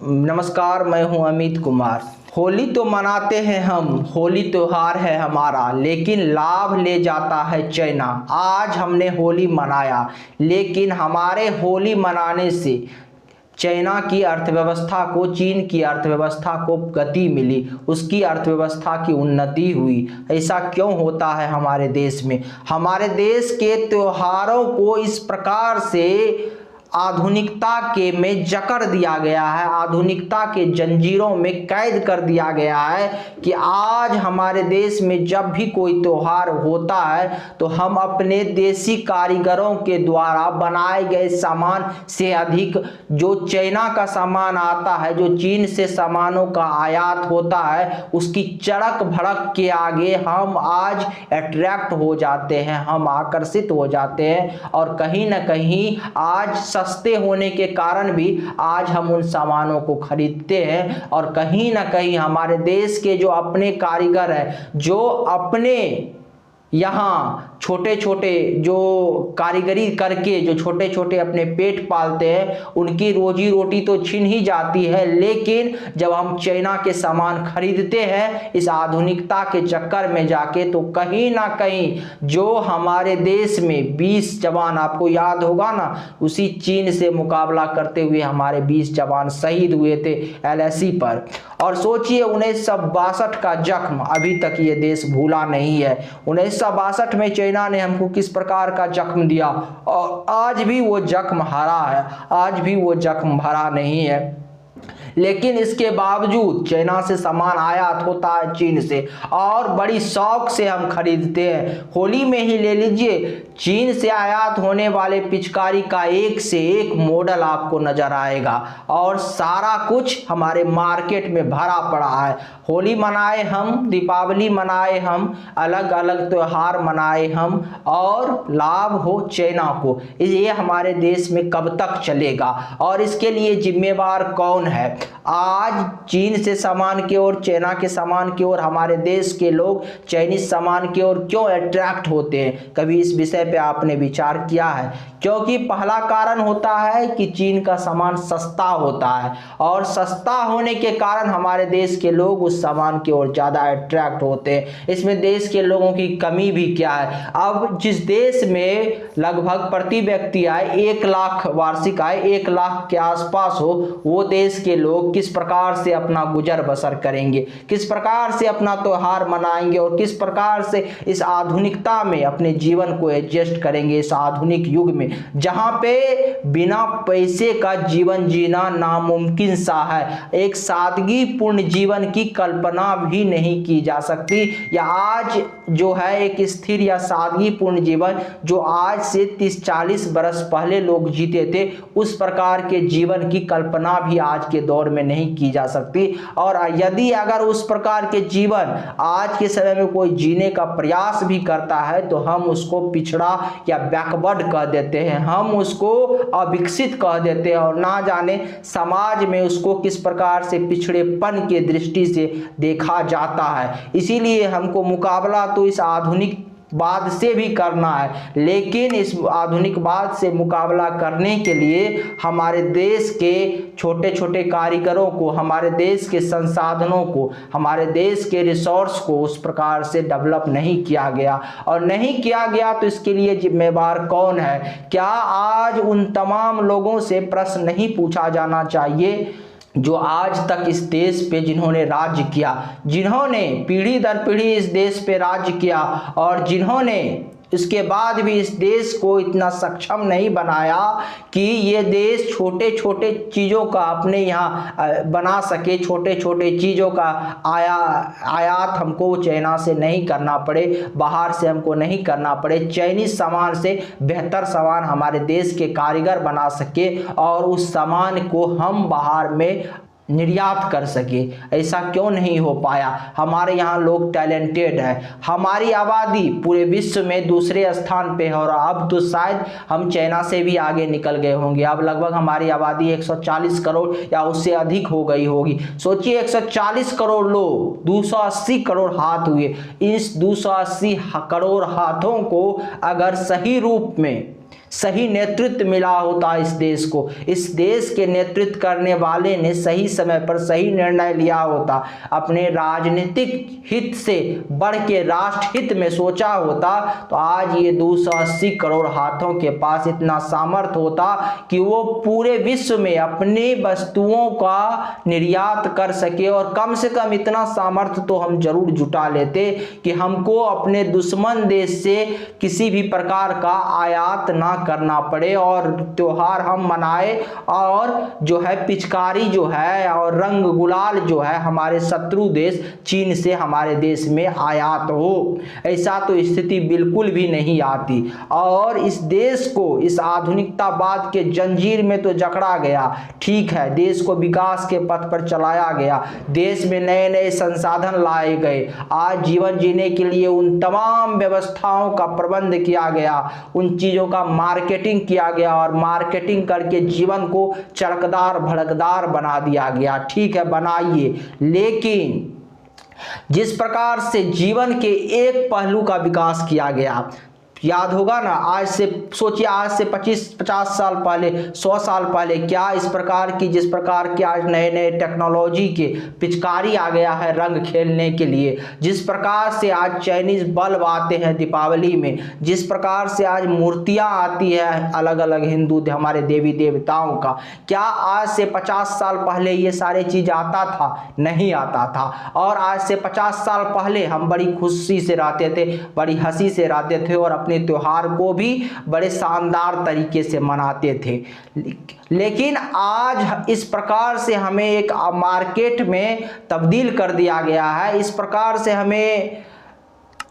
नमस्कार, मैं हूं अमित कुमार। होली तो मनाते हैं हम, होली त्योहार है हमारा, लेकिन लाभ ले जाता है चाइना। आज हमने होली मनाया, लेकिन हमारे होली मनाने से चाइना की अर्थव्यवस्था को, चीन की अर्थव्यवस्था को गति मिली, उसकी अर्थव्यवस्था की उन्नति हुई। ऐसा क्यों होता है हमारे देश में? हमारे देश के त्योहारों को इस प्रकार से आधुनिकता के में जकड़ दिया गया है, आधुनिकता के जंजीरों में कैद कर दिया गया है कि आज हमारे देश में जब भी कोई त्योहार होता है तो हम अपने देसी कारीगरों के द्वारा बनाए गए सामान से अधिक जो चाइना का सामान आता है, जो चीन से सामानों का आयात होता है, उसकी चड़क भड़क के आगे हम आज अट्रैक्ट हो जाते हैं, हम आकर्षित हो जाते हैं। और कहीं ना कहीं आज सस्ते होने के कारण भी आज हम उन सामानों को खरीदते हैं। और कहीं ना कहीं हमारे देश के जो अपने कारीगर हैं, जो अपने यहाँ छोटे छोटे जो कारीगरी करके जो छोटे छोटे अपने पेट पालते हैं, उनकी रोजी रोटी तो छिन ही जाती है। लेकिन जब हम चाइना के सामान खरीदते हैं इस आधुनिकता के चक्कर में जाके, तो कहीं ना कहीं जो हमारे देश में 20 जवान, आपको याद होगा ना, उसी चीन से मुकाबला करते हुए हमारे 20 जवान शहीद हुए थे LAC पर। और सोचिए 1962 का जख्म अभी तक ये देश भूला नहीं है। 1962 में चाइना ने हमको किस प्रकार का जख्म दिया, और आज भी वो जख्म हरा है, आज भी वो जख्म भरा नहीं है। लेकिन इसके बावजूद चाइना से सामान आयात होता है, चीन से, और बड़ी शौक से हम खरीदते हैं। होली में ही ले लीजिए, चीन से आयात होने वाले पिचकारी का एक से एक मॉडल आपको नजर आएगा, और सारा कुछ हमारे मार्केट में भरा पड़ा है। होली मनाए हम, दीपावली मनाए हम, अलग अलग त्योहार मनाए हम, और लाभ हो चाइना को, ये हमारे देश में कब तक चलेगा? और इसके लिए जिम्मेवार कौन है? आज चीन से सामान की ओर, चाइना के सामान की ओर हमारे देश के लोग चाइनीज सामान की ओर क्यों अट्रैक्ट होते हैं? कभी इस विषय पे आपने विचार किया है? क्योंकि पहला कारण होता है कि चीन का सामान सस्ता होता है, और सस्ता होने के कारण हमारे देश के लोग उस सामान की ओर ज्यादा अट्रैक्ट होते हैं। इसमें देश के लोगों की कमी भी क्या है? अब जिस देश में लगभग प्रति व्यक्ति आय 1 लाख, वार्षिक आय 1 लाख के आसपास हो, वो देश के लोग किस प्रकार से अपना गुजर बसर करेंगे, किस प्रकार से अपना त्योहार मनाएंगे, और किस प्रकार से इस आधुनिकता में अपने जीवन को एडजस्ट करेंगे? इस आधुनिक युग में जहां पे बिना पैसे का जीवन जीना नामुमकिन सा है, एक सादगी पूर्ण जीवन की कल्पना भी नहीं की जा सकती। या आज जो है एक स्थिर या सादगी पूर्ण जीवन जो आज से 30-40 बरस पहले लोग जीते थे, उस प्रकार के जीवन की कल्पना भी आज के दौर में नहीं की जा सकती। और यदि अगर उस प्रकार के जीवन आज के समय में कोई जीने का प्रयास भी करता है तो हम उसको पिछड़ा या बैकवर्ड कह देते हैं, हम उसको अविकसित कह देते हैं, और ना जाने समाज में उसको किस प्रकार से पिछड़ेपन के दृष्टि से देखा जाता है। इसीलिए हमको मुकाबला तो इस आधुनिक बाद से भी करना है, लेकिन इस आधुनिकवाद से मुकाबला करने के लिए हमारे देश के छोटे छोटे कारीगरों को, हमारे देश के संसाधनों को, हमारे देश के रिसोर्स को उस प्रकार से डेवलप नहीं किया गया। और नहीं किया गया तो इसके लिए जिम्मेवार कौन है? क्या आज उन तमाम लोगों से प्रश्न नहीं पूछा जाना चाहिए जो आज तक इस देश पे जिन्होंने राज्य किया, जिन्होंने पीढ़ी दर पीढ़ी इस देश पे राज्य किया, और जिन्होंने इसके बाद भी इस देश को इतना सक्षम नहीं बनाया कि ये देश छोटे छोटे चीज़ों का अपने यहाँ बना सके, छोटे छोटे चीज़ों का आयात हमको चाइना से नहीं करना पड़े, बाहर से हमको नहीं करना पड़े, चाइनीज सामान से बेहतर सामान हमारे देश के कारीगर बना सके, और उस सामान को हम बाहर में निर्यात कर सके। ऐसा क्यों नहीं हो पाया? हमारे यहाँ लोग टैलेंटेड है, हमारी आबादी पूरे विश्व में दूसरे स्थान पे है, और अब तो शायद हम चाइना से भी आगे निकल गए होंगे। अब लगभग हमारी आबादी 140 करोड़ या उससे अधिक हो गई होगी। सोचिए 140 करोड़ लोग, 280 करोड़ हाथ हुए। इस 280 करोड़ हाथों को अगर सही रूप में सही नेतृत्व मिला होता इस देश को, इस देश के नेतृत्व करने वाले ने सही समय पर सही निर्णय लिया होता, अपने राजनीतिक हित से बढ़ के राष्ट्र हित में सोचा होता, तो आज ये 280 करोड़ हाथों के पास इतना सामर्थ्य होता कि वो पूरे विश्व में अपनी वस्तुओं का निर्यात कर सके। और कम से कम इतना सामर्थ्य तो हम जरूर जुटा लेते कि हमको अपने दुश्मन देश से किसी भी प्रकार का आयात ना करना पड़े और त्योहार हम मनाए, और जो है पिचकारी जो है और रंग गुलाल जो है हमारे शत्रु देश चीन से हमारे देश में आयात हो। ऐसा तो स्थिति बिल्कुल भी नहीं आती। और इस देश को इस आधुनिकतावाद के जंजीर में तो जकड़ा गया, ठीक है, देश को विकास के पथ पर चलाया गया, देश में नए नए संसाधन लाए गए, आज जीवन जीने के लिए उन तमाम व्यवस्थाओं का प्रबंध किया गया, उन चीजों का मार्केटिंग किया गया और मार्केटिंग करके जीवन को चरकदार भड़कदार बना दिया गया। ठीक है, बनाइए, लेकिन जिस प्रकार से जीवन के एक पहलू का विकास किया गया, याद होगा ना, आज से सोचिए, आज से 25-50 साल पहले, 100 साल पहले क्या इस प्रकार की, जिस प्रकार की आज नए नए टेक्नोलॉजी के पिचकारी आ गया है रंग खेलने के लिए, जिस प्रकार से आज चाइनीज बल्ब आते हैं दीपावली में, जिस प्रकार से आज मूर्तियां आती है अलग अलग हिंदू हमारे देवी देवताओं का, क्या आज से 50 साल पहले ये सारे चीज आता था? नहीं आता था। और आज से 50 साल पहले हम बड़ी खुशी से रहते थे, बड़ी हंसी से रहते थे और अपने त्योहार को भी बड़े शानदार तरीके से मनाते थे। लेकिन आज इस प्रकार से हमें एक मार्केट में तब्दील कर दिया गया है, इस प्रकार से हमें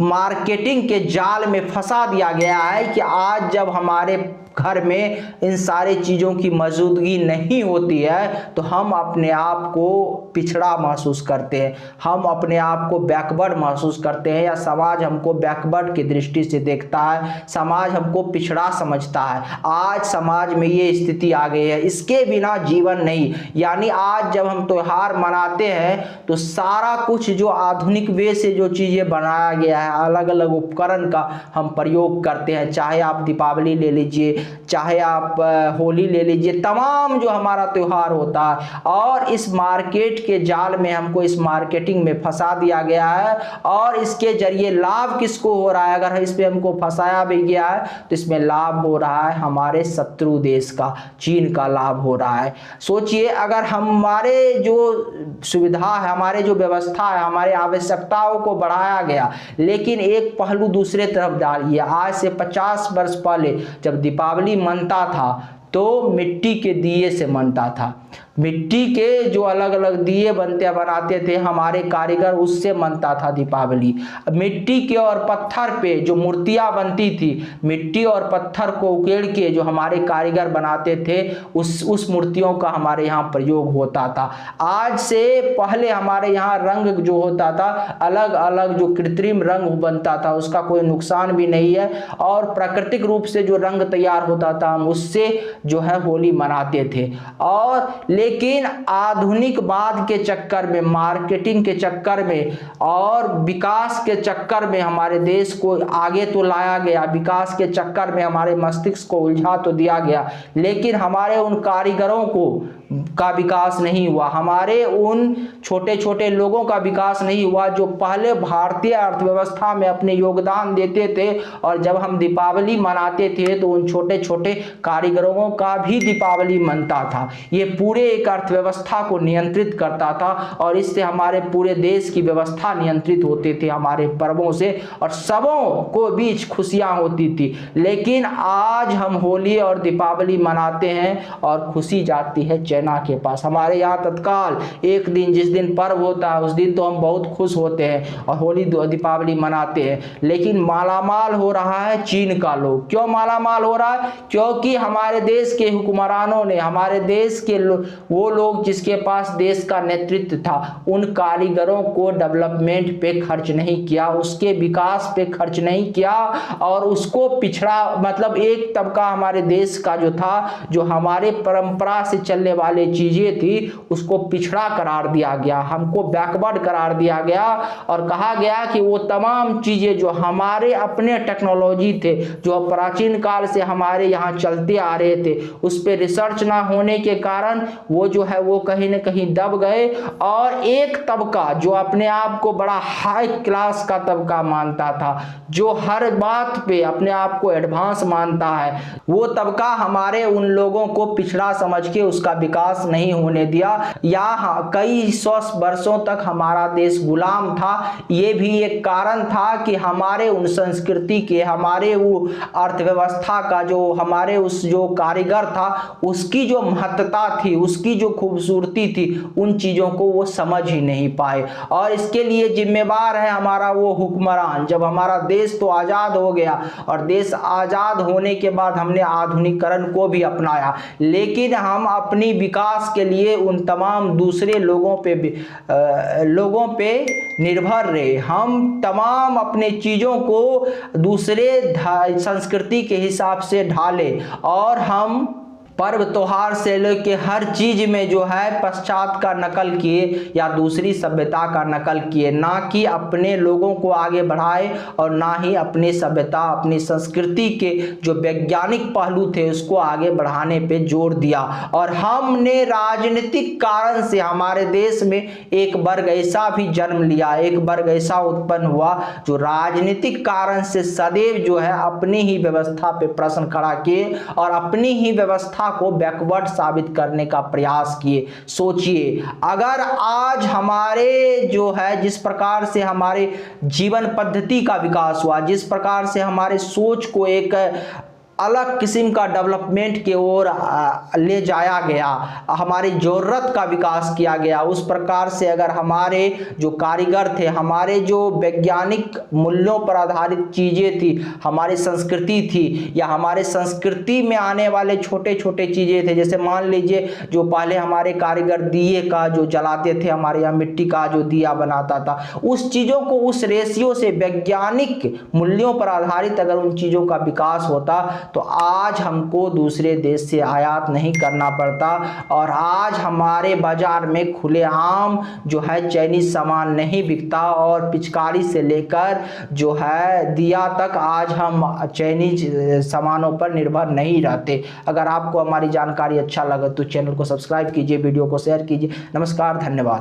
मार्केटिंग के जाल में फंसा दिया गया है कि आज जब हमारे घर में इन सारे चीज़ों की मौजूदगी नहीं होती है तो हम अपने आप को पिछड़ा महसूस करते हैं, हम अपने आप को बैकवर्ड महसूस करते हैं, या समाज हमको बैकवर्ड की दृष्टि से देखता है, समाज हमको पिछड़ा समझता है। आज समाज में ये स्थिति आ गई है, इसके बिना जीवन नहीं। यानी आज जब हम त्योहार मनाते हैं तो सारा कुछ जो आधुनिक वे से जो चीज़ें बनाया गया है, अलग अलग उपकरण का हम प्रयोग करते हैं, चाहे आप दीपावली ले लीजिए, चाहे आप होली ले लीजिए, तमाम जो हमारा त्योहार होता है, और इस मार्केट के जाल में हमको इस मार्केटिंग में फंसा दिया गया है। और इसके जरिए लाभ किसको हो रहा है? अगर इस पे हमको फंसाया भी गया है तो इसमें लाभ हो रहा है हमारे शत्रु देश का, चीन का लाभ हो रहा है। सोचिए, अगर हमारे जो सुविधा है, हमारे जो व्यवस्था है, हमारे आवश्यकताओं को बढ़ाया गया, लेकिन एक पहलू दूसरे तरफ डालिए। आज से 50 वर्ष पहले जब दीपावली मनता था तो मिट्टी के दिए से मनता था, मिट्टी के जो अलग अलग दिए बनाते थे हमारे कारीगर, उससे मनता था दीपावली। मिट्टी के और पत्थर पे जो मूर्तियां बनती थी, मिट्टी और पत्थर को उकेड़ के जो हमारे कारीगर बनाते थे, उस मूर्तियों का हमारे यहाँ प्रयोग होता था। आज से पहले हमारे यहाँ रंग जो होता था, अलग अलग जो कृत्रिम रंग बनता था, उसका कोई नुकसान भी नहीं है, और प्राकृतिक रूप से जो रंग तैयार होता था हम उससे जो है होली मनाते थे। और लेकिन आधुनिकवाद के चक्कर में, मार्केटिंग के चक्कर में और विकास के चक्कर में हमारे देश को आगे तो लाया गया, विकास के चक्कर में हमारे मस्तिष्क को उलझा तो दिया गया, लेकिन हमारे उन कारीगरों का विकास नहीं हुआ, हमारे उन छोटे छोटे लोगों का विकास नहीं हुआ जो पहले भारतीय अर्थव्यवस्था में अपने योगदान देते थे। और जब हम दीपावली मनाते थे तो उन छोटे छोटे कारीगरों का भी दीपावली मनता था। ये पूरे एक अर्थव्यवस्था को नियंत्रित करता था और इससे हमारे पूरे देश की व्यवस्था नियंत्रित होती थी हमारे पर्वों से, और सबों को बीच खुशियां होती थी। लेकिन आज हम होली और दीपावली मनाते हैं और खुशी जाती है चाइना के पास। हमारे यहाँ तत्काल एक दिन, जिस दिन पर्व होता है उस दिन तो हम बहुत खुश होते हैं और होली दीपावली मनाते हैं, लेकिन मालामाल हो रहा है चीन का लोग। क्यों मालामाल हो रहा है? क्योंकि हमारे देश के हुक्मरानों ने, हमारे देश के वो लोग जिसके पास देश का नेतृत्व था, उन कारीगरों को डेवलपमेंट पे खर्च नहीं किया, उसके विकास पे खर्च नहीं किया, और उसको पिछड़ा, मतलब एक तबका हमारे देश का जो था, जो हमारे परंपरा से चलने वाले वाले चीज़ें थी उसको पिछड़ा करार दिया गया, हमको बैकवर्ड करार दिया गया और कहा गया कि वो तमाम चीज़ें जो हमारे अपने टेक्नोलॉजी थे, जो प्राचीन काल से हमारे यहाँ चलते आ रहे थे, उस पर रिसर्च ना होने के कारण वो जो है वो कहीं ना कहीं दब गए। और एक तबका जो अपने आप को बड़ा हाई क्लास का तबका मानता था, जो हर बात पे अपने आप को एडवांस मानता है, वो तबका हमारे उन लोगों को पिछड़ा समझ के उसका विकास नहीं होने दिया, या कई सौ वर्षों तक हमारा देश गुलाम था। ये भी एक कारण था कि हमारे उन संस्कृति के, हमारे वो अर्थव्यवस्था का, जो हमारे उस जो कारीगर था उसकी जो महत्ता थी, उसकी जो खूबसूरती थी, उन चीज़ों को वो समझ ही नहीं पाए। और इसके लिए जिम्मेवार है हमारा वो हुक्मरान। जब हमारा देश तो आज़ाद हो गया और देश आज़ाद होने के बाद हमने आधुनिकीकरण को भी अपनाया, लेकिन हम अपनी विकास के लिए उन तमाम दूसरे लोगों पे निर्भर रहे। हम तमाम अपने चीज़ों को दूसरे संस्कृति के हिसाब से ढाले और हम पर्व त्योहार से लेके हर चीज में जो है पश्चात का नकल किए या दूसरी सभ्यता का नकल किए, ना कि अपने लोगों को आगे बढ़ाए और ना ही अपनी सभ्यता, अपनी संस्कृति के जो वैज्ञानिक पहलू थे उसको आगे बढ़ाने पे जोर दिया। और हमने राजनीतिक कारण से हमारे देश में एक वर्ग ऐसा भी जन्म लिया, एक वर्ग ऐसा उत्पन्न हुआ जो राजनीतिक कारण से सदैव जो है अपनी ही व्यवस्था पे प्रश्न खड़ा किए और अपनी ही व्यवस्था को बैकवर्ड साबित करने का प्रयास किए। सोचिए, अगर आज हमारे जो है जिस प्रकार से हमारे जीवन पद्धति का विकास हुआ, जिस प्रकार से हमारे सोच को एक अलग किस्म का डेवलपमेंट की ओर ले जाया गया, हमारी ज़रूरत का विकास किया गया, उस प्रकार से अगर हमारे जो कारीगर थे, हमारे जो वैज्ञानिक मूल्यों पर आधारित चीज़ें थी, हमारी संस्कृति थी, या हमारे संस्कृति में आने वाले छोटे छोटे चीज़ें थे, जैसे मान लीजिए जो पहले हमारे कारीगर दिए का जो जलाते थे, हमारे यहाँ मिट्टी का जो दिया बनाता था, उस चीज़ों को उस रेशियो से वैज्ञानिक मूल्यों पर आधारित अगर उन चीज़ों का विकास होता तो आज हमको दूसरे देश से आयात नहीं करना पड़ता और आज हमारे बाजार में खुलेआम जो है चाइनीज सामान नहीं बिकता और पिचकारी से लेकर जो है दिया तक आज हम चाइनीज सामानों पर निर्भर नहीं रहते। अगर आपको हमारी जानकारी अच्छा लगे तो चैनल को सब्सक्राइब कीजिए, वीडियो को शेयर कीजिए। नमस्कार, धन्यवाद।